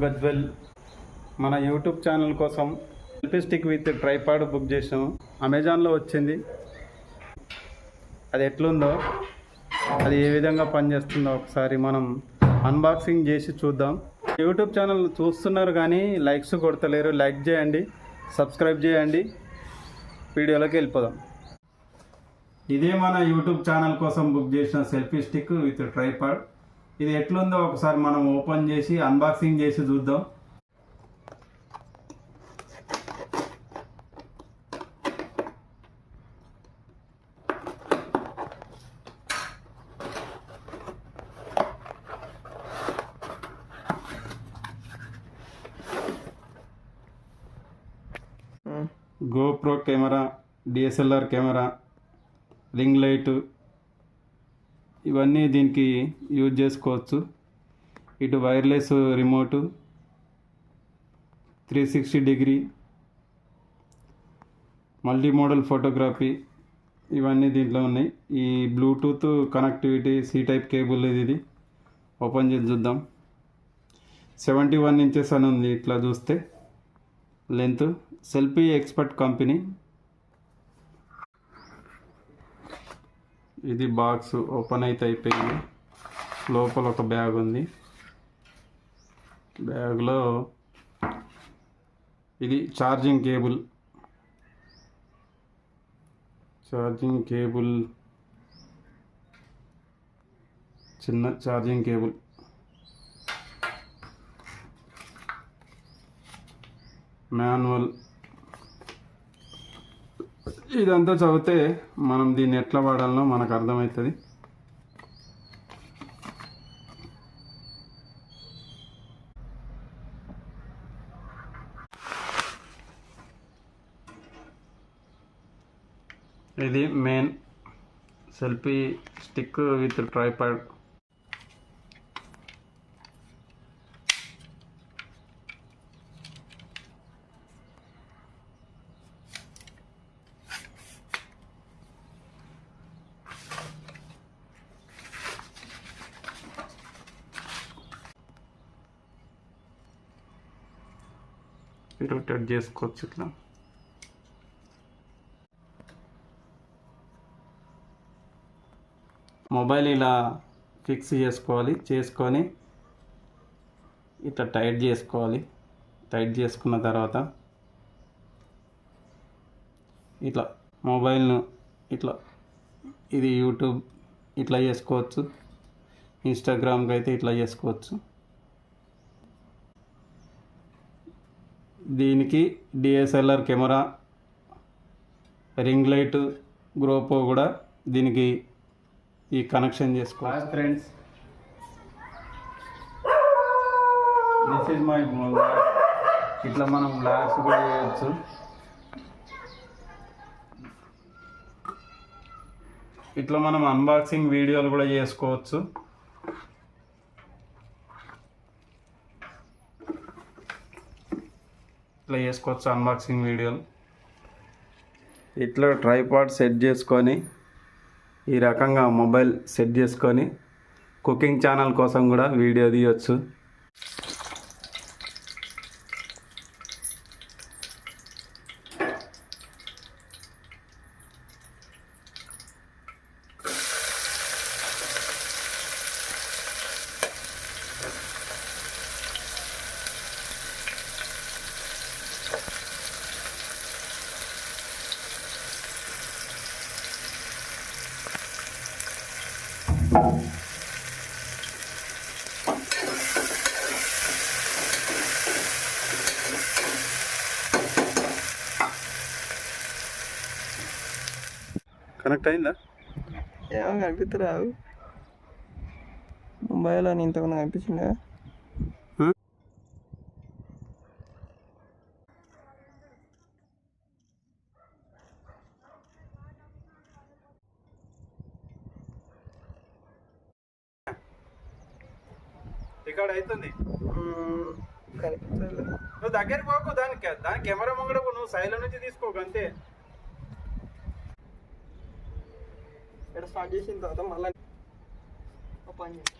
గజ్వెల్. మన YouTube channel కోసం selfie stick with tripod book చేసాము. అమెజాన్లో వచ్చింది. అది ఎట్లుందో, అది ఏ విధంగా పనిచేస్తుందో ఒకసారి మనం అన్బాక్సింగ్ చేసి చూద్దాం. యూట్యూబ్ ఛానల్ చూస్తున్నారు కానీ లైక్స్ కొడతలేరు. లైక్ చేయండి, సబ్స్క్రైబ్ చేయండి. వీడియోలోకి వెళ్ళిపోదాం. ఇదే మన యూట్యూబ్ ఛానల్ కోసం బుక్ చేసిన సెల్ఫీ స్టిక్ విత్ ట్రైపాడ్. ఇది ఎట్లుందో ఒకసారి మనం ఓపెన్ చేసి అన్బాక్సింగ్ చేసి చూద్దాం. GoPro camera, DSLR camera, ring light, ఇవన్నీ దీనికి యూజ్ చేసుకోవచ్చు. ఇటు wireless remote, 360 degree, multi modal photography, ఇవన్నీ దీంట్లో ఉన్నాయి. ఈ Bluetooth connectivity C type cable ఇది ఓపెన్ చేసి చూద్దాం. 71 ఇంచెస్ అని ఉంది ఇట్లా చూస్తే లెంత్. Selfie expert company. ఇది బాక్స్ ఓపెన్ అయితే అయిపోయింది. లోపల ఒక బ్యాగ్ ఉంది. బ్యాగ్లో ఇది ఛార్జింగ్ కేబుల్. చిన్న ఛార్జింగ్ కేబుల్. మాన్యువల్. ఇదంతా చదివితే మనం దీన్ని ఎట్లా వాడాలనో మనకు అర్థమవుతుంది. ఇది main selfie stick with tripod. Rotate చేసుకోవచ్చు ఇట్లా. మొబైల్ ఇలా ఫిక్స్ చేసుకొని ఇట్లా టైట్ చేసుకోవాలి. టైట్ చేసుకున్న తర్వాత ఇట్లా మొబైల్ను ఇట్లా, ఇది యూట్యూబ్ ఇట్లా చేసుకోవచ్చు. ఇన్స్టాగ్రామ్కి అయితే ఇట్లా చేసుకోవచ్చు. దీనికి డిఎస్ఎల్ఆర్ కెమెరా, రింగ్ లైట్, గ్రోపో కూడా దీనికి ఈ కనెక్షన్ చేసుకోవాలి. Friends, this is my mobile. ఇట్లా మనం బ్లాగ్స్ కూడా చేయవచ్చు. ఇట్లా మనం అన్బాక్సింగ్ వీడియోలు కూడా చేసుకోవచ్చు. ఇట్లా చేసుకోవచ్చు అన్బాక్సింగ్ వీడియోలు. ఇట్లా ట్రైపాడ్ సెట్ చేసుకొని ఈ రకంగా మొబైల్ సెట్ చేసుకొని కుకింగ్ ఛానల్ కోసం కూడా వీడియో తీయవచ్చు. కనెక్ట్ అయిందా? ఏమో కనిపిస్తరావు. మొబైల్ అని ఇంతకున్నా కనిపించిందా? రికార్డ్ అవుతుంది. నువ్వు దగ్గరికి పోకు, దాని కెమెరా ముంగడకు నువ్వు సైడ్ల నుంచి తీసుకోకు అంతే. ఇక్కడ స్టార్ట్ చేసిన తర్వాత మళ్ళీ పని చేసి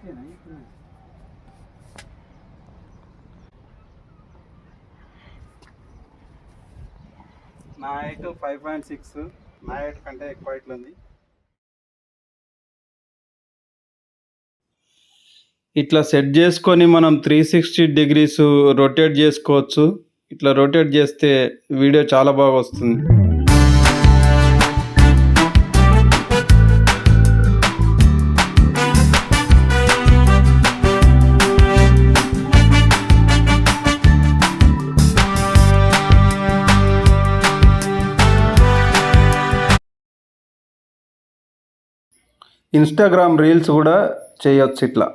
నా హైట్ 5.6, నా హైట్ కంటే ఎక్కువ హైట్లో ఉంది. ఇట్లా సెట్ చేసుకొని మనం 360 డిగ్రీస్ రొటేట్ చేసుకోవచ్చు. ఇట్లా రొటేట్ చేస్తే వీడియో చాలా బాగా వస్తుంది. ఇన్స్టాగ్రామ్ రీల్స్ కూడా చేయొచ్చు ఇట్లా.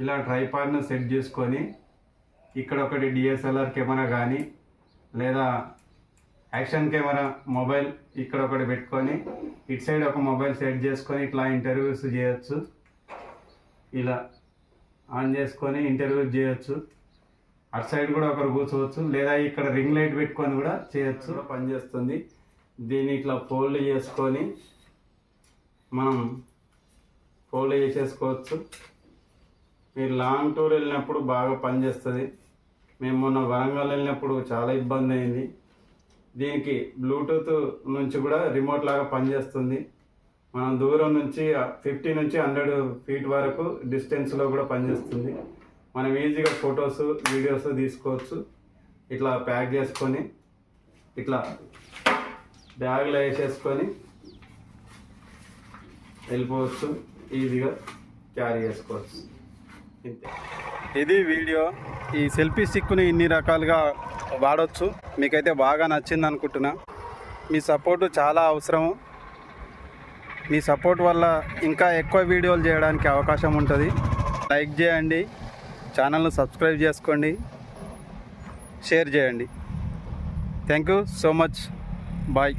ఇలా ట్రైపాడ్ను సెట్ చేసుకొని ఇక్కడ ఒకటి డిఎస్ఎల్ఆర్ కెమెరా కానీ లేదా యాక్షన్ కెమెరా మొబైల్ ఇక్కడ ఒకటి పెట్టుకొని ఇటు సైడ్ ఒక మొబైల్ సెట్ చేసుకొని ఇట్లా ఇంటర్వ్యూస్ చేయొచ్చు. ఇలా ఆన్ చేసుకొని ఇంటర్వ్యూ చేయొచ్చు. అటు సైడ్ కూడా ఒకరు కూర్చోవచ్చు, లేదా ఇక్కడ రింగ్ లైట్ పెట్టుకొని కూడా చేయొచ్చు. పనిచేస్తుంది. దీన్ని ఇట్లా ఫోల్డ్ చేసుకొని మనం ఫోల్డ్ చేసేసుకోవచ్చు. మీరు లాంగ్ టూర్ వెళ్ళినప్పుడు బాగా పనిచేస్తుంది. మేము మొన్న వరంగల్ వెళ్ళినప్పుడు చాలా ఇబ్బంది అయింది. దీనికి బ్లూటూత్ నుంచి కూడా రిమోట్ లాగా పనిచేస్తుంది. మనం దూరం నుంచి 50 నుంచి 100 ఫీట్ వరకు డిస్టెన్స్లో కూడా పనిచేస్తుంది. మనం ఈజీగా ఫొటోస్ వీడియోస్ తీసుకోవచ్చు. ఇట్లా ప్యాక్ చేసుకొని ఇట్లా బ్యాగ్లో వేసేసుకొని వెళ్ళిపోవచ్చు. ఈజీగా క్యారీ చేసుకోవచ్చు. ఇది వీడియో. ఈ సెల్ఫీ స్టిక్ని ఇన్ని రకాలుగా వాడవచ్చు. మీకైతే బాగా నచ్చింది అనుకుంటున్నా. మీ సపోర్టు చాలా అవసరము. మీ సపోర్ట్ వల్ల ఇంకా ఎక్కువ వీడియోలు చేయడానికి అవకాశం ఉంటుంది. లైక్ చేయండి, ఛానల్ను సబ్స్క్రైబ్ చేసుకోండి, షేర్ చేయండి. Thank you so much. Bye.